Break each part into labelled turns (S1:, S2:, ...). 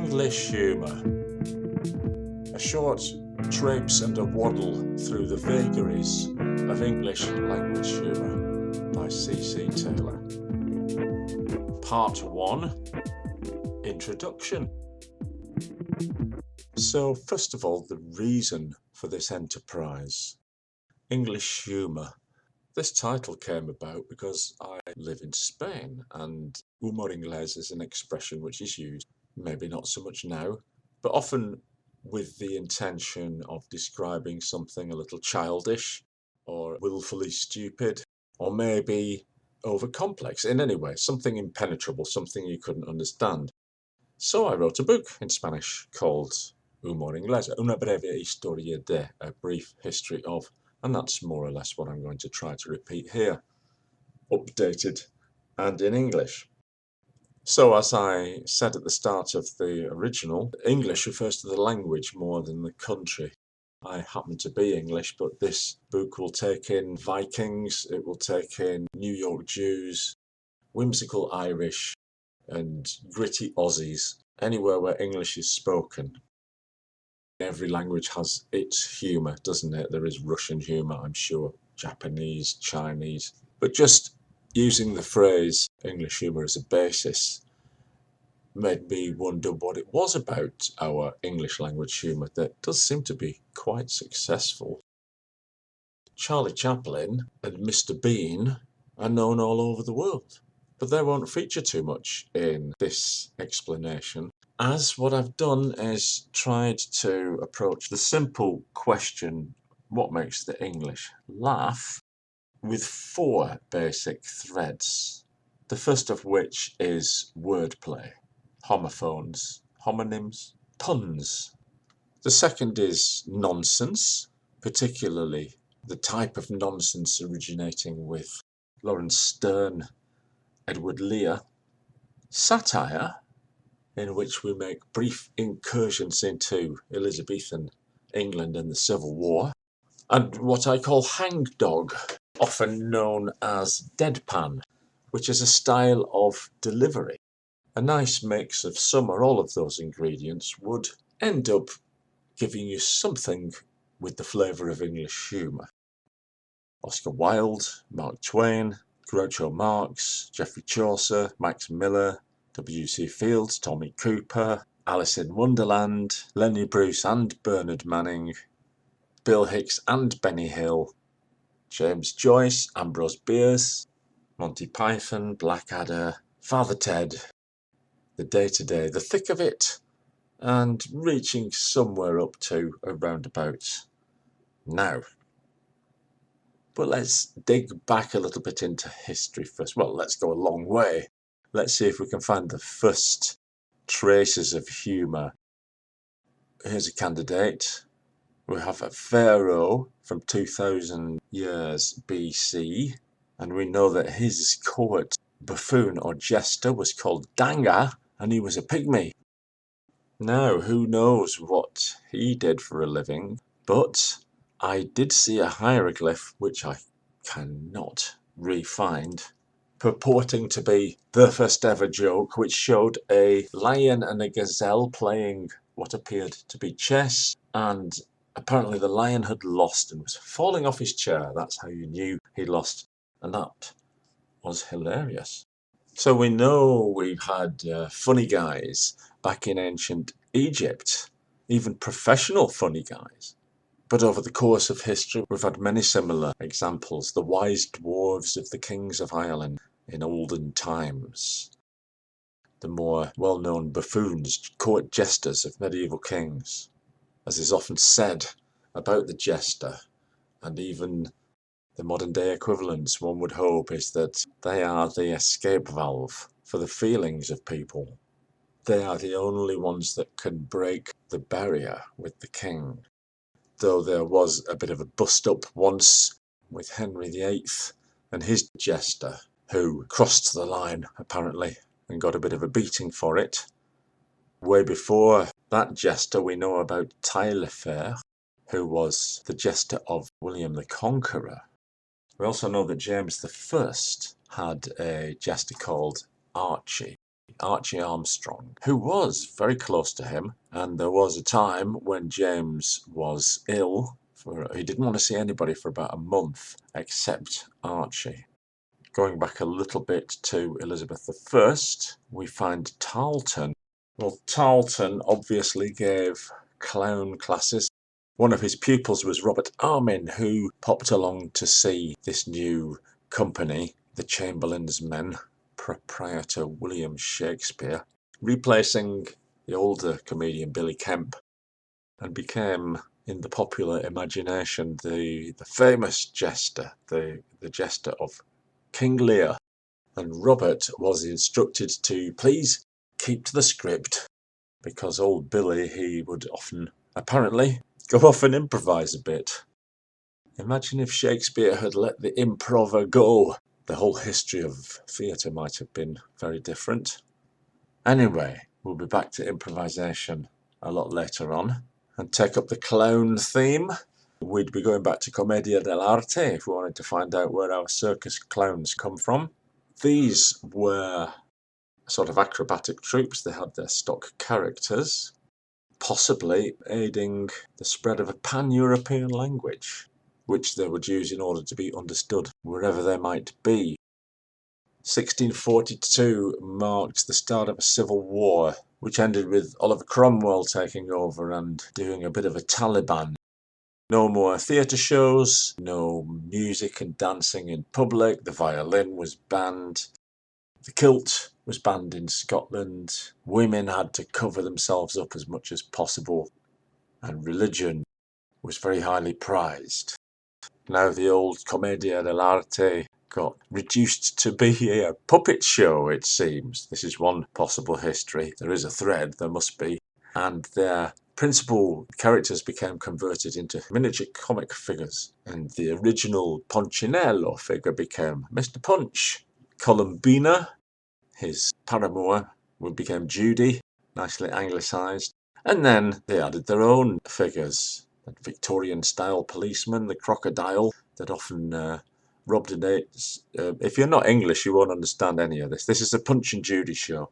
S1: English humour. A short traipse and a waddle through the vagaries of English language humour by C.C. Taylor. Part 1. Introduction. So first of all, the reason for this enterprise. English humour. This title came about because I live in Spain, and humour inglés is an expression which is used, maybe not so much now, but often with the intention of describing something a little childish or willfully stupid, or maybe over-complex in any way, something impenetrable, something you couldn't understand. So I wrote a book in Spanish called Humour inglés, Una breve historia de, a brief history of. And that's more or less what I'm going to try to repeat here, updated and in English. So as I said at the start of the original, English refers to the language more than the country. I happen to be English, but this book will take in Vikings, it will take in New York Jews, whimsical Irish and gritty Aussies, anywhere where English is spoken. Every language has its humour, doesn't it? There is Russian humour, I'm sure, Japanese, Chinese. But just using the phrase English humour as a basis made me wonder what it was about our English language humour that does seem to be quite successful. Charlie Chaplin and Mr. Bean are known all over the world, but they won't feature too much in this explanation, as what I've done is tried to approach the simple question, what makes the English laugh, with 4 basic threads. The first of which is wordplay, homophones, homonyms, puns. The second is nonsense, particularly the type of nonsense originating with Laurence Sterne, Edward Lear. Satire, in which we make brief incursions into Elizabethan England and the Civil War, and what I call hangdog, often known as deadpan, which is a style of delivery. A nice mix of some or all of those ingredients would end up giving you something with the flavour of English humour. Oscar Wilde, Mark Twain, Groucho Marx, Geoffrey Chaucer, Max Miller, W.C. Fields, Tommy Cooper, Alice in Wonderland, Lenny Bruce and Bernard Manning, Bill Hicks and Benny Hill, James Joyce, Ambrose Bierce, Monty Python, Blackadder, Father Ted, The Day-to-Day, The Thick of It, and reaching somewhere up to around about now. But let's dig back a little bit into history first. Well, let's go a long way. Let's see if we can find the first traces of humour. Here's a candidate. We have a pharaoh from 2000 years BC, and we know that his court buffoon or jester was called Danga, and he was a pygmy. Now, who knows what he did for a living, but I did see a hieroglyph which I cannot re-find, purporting to be the first ever joke, which showed a lion and a gazelle playing what appeared to be chess, and apparently the lion had lost and was falling off his chair. That's how you knew he lost, and that was hilarious. So we know we've had funny guys back in ancient Egypt, even professional funny guys. But over the course of history, we've had many similar examples. The wise dwarves of the kings of Ireland in olden times. The more well-known buffoons, court jesters of medieval kings. As is often said about the jester, and even the modern-day equivalents, one would hope, is that they are the escape valve for the feelings of people. They are the only ones that can break the barrier with the king. Though there was a bit of a bust-up once with Henry VIII and his jester, who crossed the line, apparently, and got a bit of a beating for it. Way before that jester, we know about Taillefer, who was the jester of William the Conqueror. We also know that James I had a jester called Archie. Archie Armstrong, who was very close to him. And there was a time when James was ill. He didn't want to see anybody for about a month except Archie. Going back a little bit to Elizabeth I, we find Tarleton. Well, Tarleton obviously gave clown classes. One of his pupils was Robert Armin, who popped along to see this new company, the Chamberlain's Men, proprietor William Shakespeare, replacing the older comedian Billy Kemp, and became, in the popular imagination, the famous jester, the jester of King Lear. And Robert was instructed to please keep to the script, because old Billy, he would often, apparently, go off and improvise a bit. Imagine if Shakespeare had let the improver go. The whole history of theatre might have been very different. Anyway, we'll be back to improvisation a lot later on and take up the clown theme. We'd be going back to Commedia dell'arte if we wanted to find out where our circus clowns come from. These were sort of acrobatic troupes. They had their stock characters, possibly aiding the spread of a pan-European language, which they would use in order to be understood wherever they might be. 1642 marked the start of a civil war, which ended with Oliver Cromwell taking over and doing a bit of a Taliban. No more theatre shows, no music and dancing in public, the violin was banned, the kilt was banned in Scotland, women had to cover themselves up as much as possible, and religion was very highly prized. Now the old Commedia dell'arte got reduced to be a puppet show, it seems. This is one possible history. There is a thread, there must be. And their principal characters became converted into miniature comic figures. And the original Punchinello figure became Mr. Punch. Columbina, his paramour, became Judy, nicely anglicised. And then they added their own figures. The Victorian-style policeman, the crocodile, that often robbed a date. If you're not English, you won't understand any of this. This is a Punch and Judy show.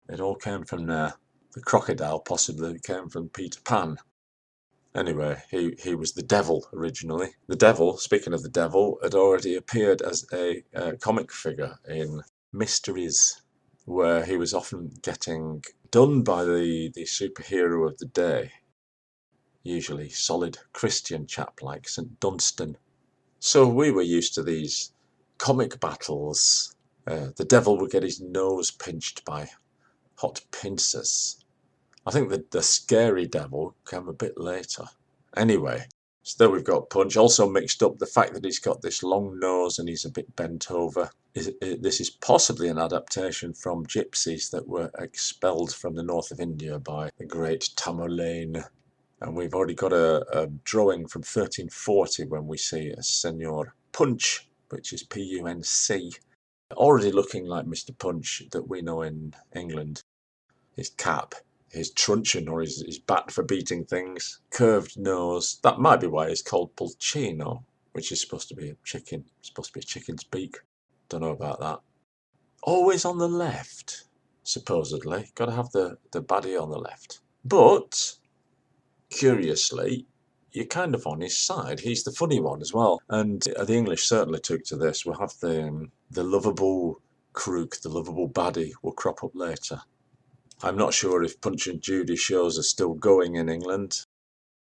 S1: It all came from there. The crocodile possibly came from Peter Pan. Anyway, he was the devil originally. The devil, speaking of the devil, had already appeared as a comic figure in Mysteries, where he was often getting done by the superhero of the day, usually solid Christian chap like St. Dunstan. So we were used to these comic battles. The devil would get his nose pinched by hot pincers. I think the scary devil came a bit later. Anyway, so we've got Punch. Also mixed up the fact that he's got this long nose and he's a bit bent over. This is possibly an adaptation from gypsies that were expelled from the north of India by the great Tamerlane. And we've already got a drawing from 1340 when we see a Senor Punch, which is P-U-N-C, already looking like Mr. Punch that we know in England. His cap, his truncheon or his bat for beating things, curved nose. That might be why it's called Pulcino, which is supposed to be a chicken. It's supposed to be a chicken's beak. Don't know about that. Always on the left, supposedly. Got to have the baddie on the left. But curiously, you're kind of on his side. He's the funny one as well. And the English certainly took to this. We'll have the lovable crook, the lovable baddie will crop up later. I'm not sure if Punch and Judy shows are still going in England.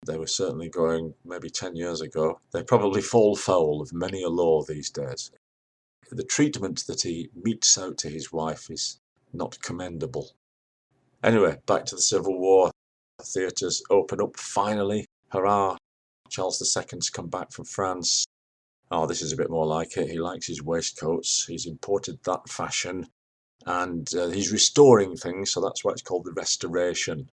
S1: They were certainly going maybe 10 years ago. They probably fall foul of many a law these days. The treatment that he metes out to his wife is not commendable. Anyway, back to the Civil War. Theatres open up finally. Hurrah! Charles II's come back from France. Oh, this is a bit more like it. He likes his waistcoats. He's imported that fashion. And he's restoring things, so that's why it's called the Restoration.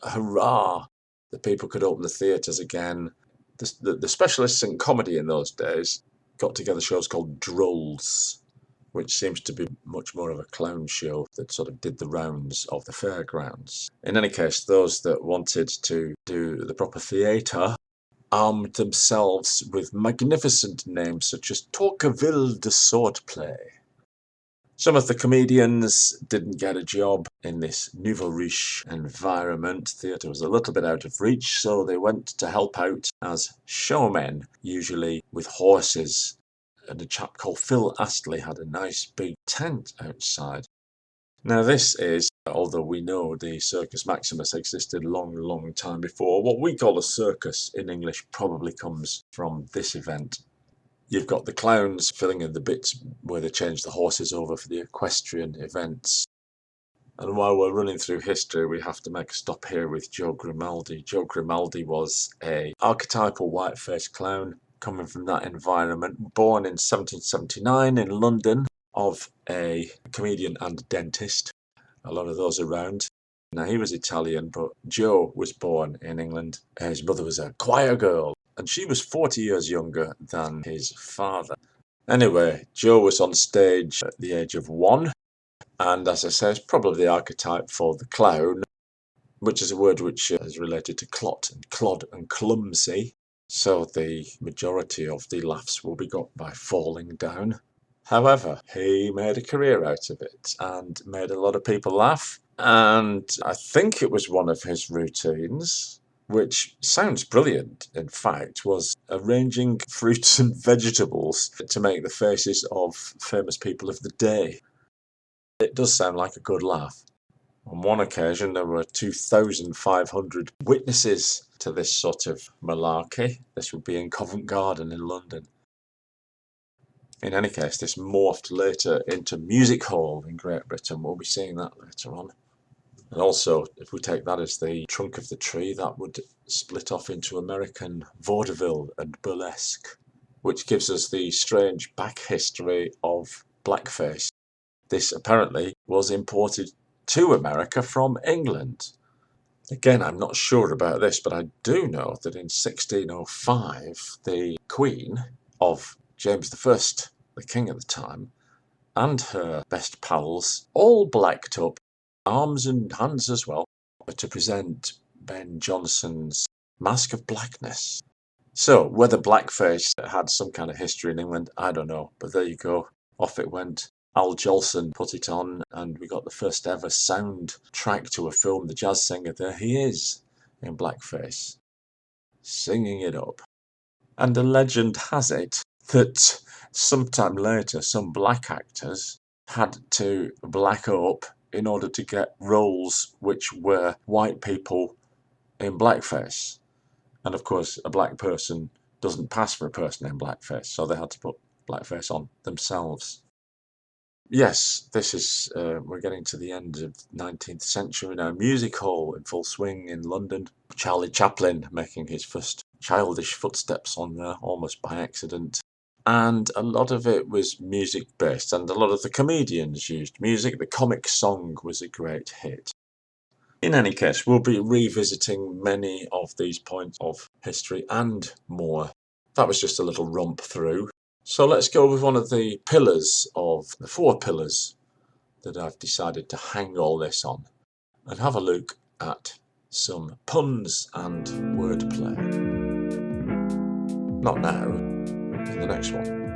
S1: Hurrah! The people could open the theatres again. The specialists in comedy in those days got together shows called drolls, which seems to be much more of a clown show that sort of did the rounds of the fairgrounds. In any case, those that wanted to do the proper theatre armed themselves with magnificent names such as Tocqueville de Swordplay, Some of the comedians didn't get a job in this nouveau riche environment. Theatre was a little bit out of reach, so they went to help out as showmen, usually with horses. And a chap called Phil Astley had a nice big tent outside. Now this is, although we know the Circus Maximus existed long time before, what we call a circus in English probably comes from this event. You've got the clowns filling in the bits where they change the horses over for the equestrian events. And while we're running through history, we have to make a stop here with Joe Grimaldi. Joe Grimaldi was an archetypal white-faced clown coming from that environment, born in 1779 in London, of a comedian and dentist. A lot of those around. Now, he was Italian, but Joe was born in England. His mother was a choir girl, and she was 40 years younger than his father. Anyway, Joe was on stage at the age of 1, and as I say, it's probably the archetype for the clown, which is a word which is related to clot and clod and clumsy. So the majority of the laughs will be got by falling down. However, he made a career out of it and made a lot of people laugh. And I think it was one of his routines, which sounds brilliant, in fact, was arranging fruits and vegetables to make the faces of famous people of the day. It does sound like a good laugh. On one occasion, there were 2,500 witnesses to this sort of malarkey. This would be in Covent Garden in London. In any case, this morphed later into Music Hall in Great Britain. We'll be seeing that later on. And also, if we take that as the trunk of the tree, that would split off into American vaudeville and burlesque, which gives us the strange back history of blackface. This apparently was imported to America from England. Again, I'm not sure about this, but I do know that in 1605, the Queen of James I, the king at the time, and her best pals all blacked up, arms and hands as well, to present Ben Jonson's Mask of Blackness. So, whether blackface had some kind of history in England, I don't know, but there you go, off it went. Al Jolson put it on, and we got the first ever soundtrack to a film, The Jazz Singer. There he is, in blackface, singing it up. And a legend has it that sometime later some black actors had to black up in order to get roles which were white people in blackface. And of course, a black person doesn't pass for a person in blackface, so they had to put blackface on themselves. Yes, this is, we're getting to the end of the 19th century now. Music Hall in full swing in London. Charlie Chaplin making his first childish footsteps on there, almost by accident. And a lot of it was music-based, and a lot of the comedians used music. The comic song was a great hit. In any case, we'll be revisiting many of these points of history and more. That was just a little romp through. So let's go with one of the pillars of the 4 pillars that I've decided to hang all this on, and have a look at some puns and wordplay. Not now, in the next one.